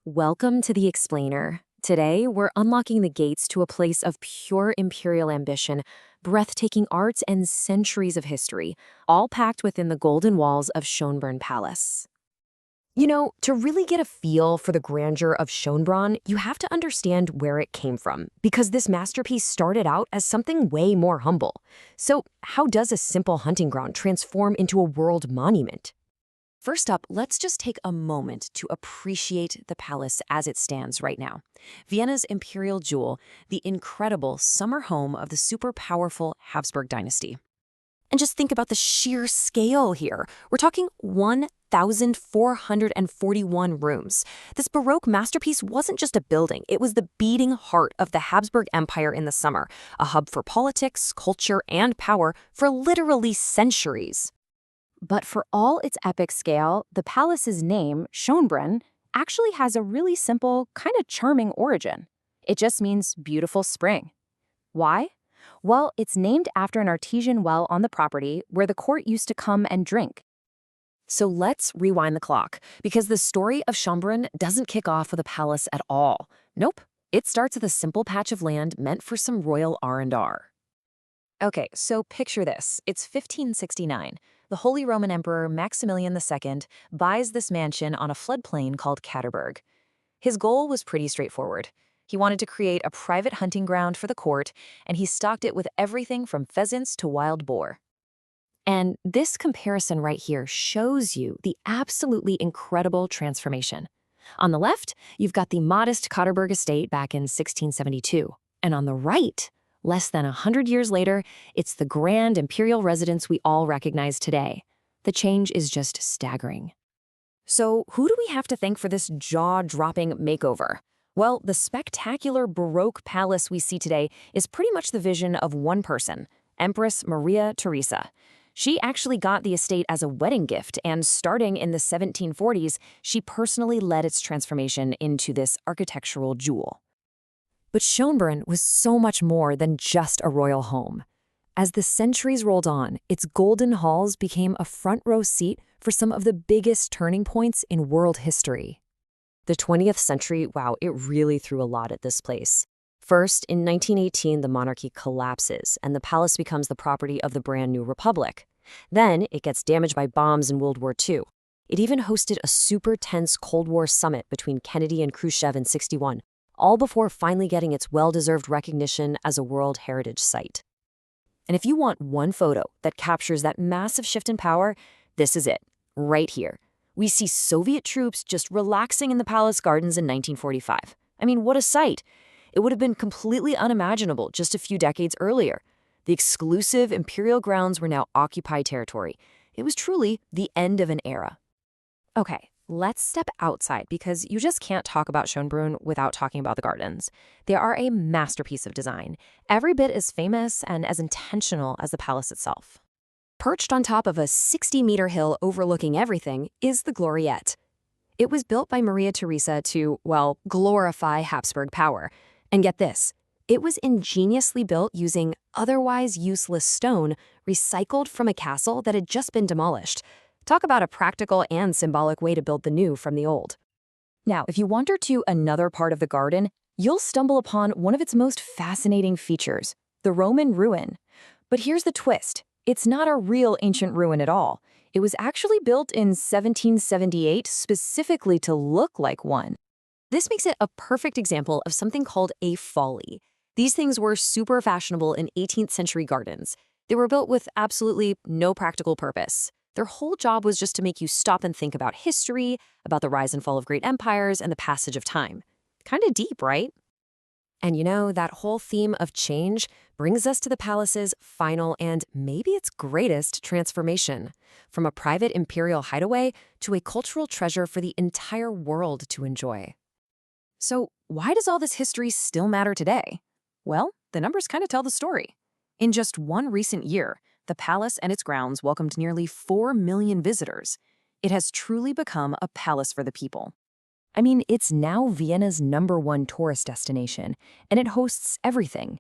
Welcome to the Explainer. Today, we're unlocking the gates to a place of pure imperial ambition, breathtaking art, and centuries of history, all packed within the golden walls of Schönbrunn Palace. To really get a feel for the grandeur of Schönbrunn, you have to understand where it came from, because this masterpiece started out as something way more humble. So, how does a simple hunting ground transform into a world monument? First up, let's just take a moment to appreciate the palace as it stands right now. Vienna's imperial jewel, the incredible summer home of the super powerful Habsburg dynasty. And just think about the sheer scale here. We're talking 1,441 rooms. This Baroque masterpiece wasn't just a building, it was the beating heart of the Habsburg Empire in the summer, a hub for politics, culture, and power for literally centuries. But for all its epic scale, the palace's name, Schönbrunn, actually has a really simple, kind of charming origin. It just means beautiful spring. Why? Well, it's named after an artesian well on the property where the court used to come and drink. So let's rewind the clock, because the story of Schönbrunn doesn't kick off with a palace at all. Nope, it starts with a simple patch of land meant for some royal R&R. Okay, so picture this. It's 1569. The Holy Roman Emperor Maximilian II buys this mansion on a floodplain called Katterberg. His goal was pretty straightforward. He wanted to create a private hunting ground for the court, and he stocked it with everything from pheasants to wild boar. And this comparison right here shows you the absolutely incredible transformation. On the left, you've got the modest Katterberg estate back in 1672, and on the right, less than 100 years later, it's the grand imperial residence we all recognize today. The change is just staggering. So who do we have to thank for this jaw-dropping makeover? Well, the spectacular Baroque palace we see today is pretty much the vision of one person, Empress Maria Theresa. She actually got the estate as a wedding gift, and starting in the 1740s, she personally led its transformation into this architectural jewel. But Schönbrunn was so much more than just a royal home. As the centuries rolled on, its golden halls became a front-row seat for some of the biggest turning points in world history. The 20th century, wow, it really threw a lot at this place. First, in 1918, the monarchy collapses, and the palace becomes the property of the brand new republic. Then, it gets damaged by bombs in World War II. It even hosted a super tense Cold War summit between Kennedy and Khrushchev in '61. All before finally getting its well-deserved recognition as a World Heritage Site. And if you want one photo that captures that massive shift in power, this is it, right here. We see Soviet troops just relaxing in the palace gardens in 1945. I mean, what a sight! It would have been completely unimaginable just a few decades earlier. The exclusive imperial grounds were now occupied territory. It was truly the end of an era. Okay. Let's step outside, because you just can't talk about Schönbrunn without talking about the gardens. They are a masterpiece of design, every bit as famous and as intentional as the palace itself. Perched on top of a 60-meter hill overlooking everything is the Gloriette. It was built by Maria Theresa to, well, glorify Habsburg power. And get this, it was ingeniously built using otherwise useless stone recycled from a castle that had just been demolished. Talk about a practical and symbolic way to build the new from the old. Now, if you wander to another part of the garden, you'll stumble upon one of its most fascinating features, the Roman ruin. But here's the twist. It's not a real ancient ruin at all. It was actually built in 1778 specifically to look like one. This makes it a perfect example of something called a folly. These things were super fashionable in 18th century gardens. They were built with absolutely no practical purpose. Their whole job was just to make you stop and think about history, about the rise and fall of great empires, and the passage of time. Kind of deep, right? And that whole theme of change brings us to the palace's final and maybe its greatest transformation, from a private imperial hideaway to a cultural treasure for the entire world to enjoy. So why does all this history still matter today? Well, the numbers kind of tell the story. In just one recent year, the palace and its grounds welcomed nearly 4 million visitors. It has truly become a palace for the people. I mean, it's now Vienna's #1 tourist destination, and it hosts everything.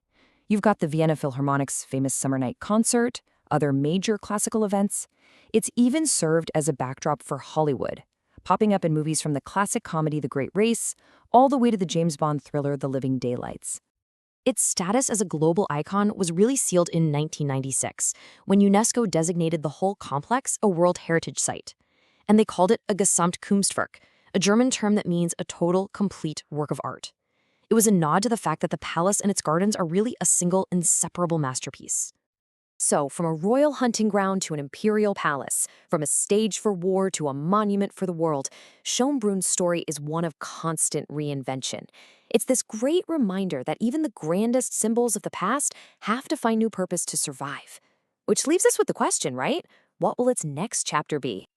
You've got the Vienna Philharmonic's famous summer night concert, other major classical events. It's even served as a backdrop for Hollywood. popping up in movies from the classic comedy The Great Race all the way to the James Bond thriller The Living Daylights. Its status as a global icon was really sealed in 1996, when UNESCO designated the whole complex a World Heritage Site. And they called it a Gesamtkunstwerk, a German term that means a total, complete work of art. It was a nod to the fact that the palace and its gardens are really a single, inseparable masterpiece. So, from a royal hunting ground to an imperial palace, from a stage for war to a monument for the world, Schönbrunn's story is one of constant reinvention. It's this great reminder that even the grandest symbols of the past have to find new purpose to survive. Which leaves us with the question, right? What will its next chapter be?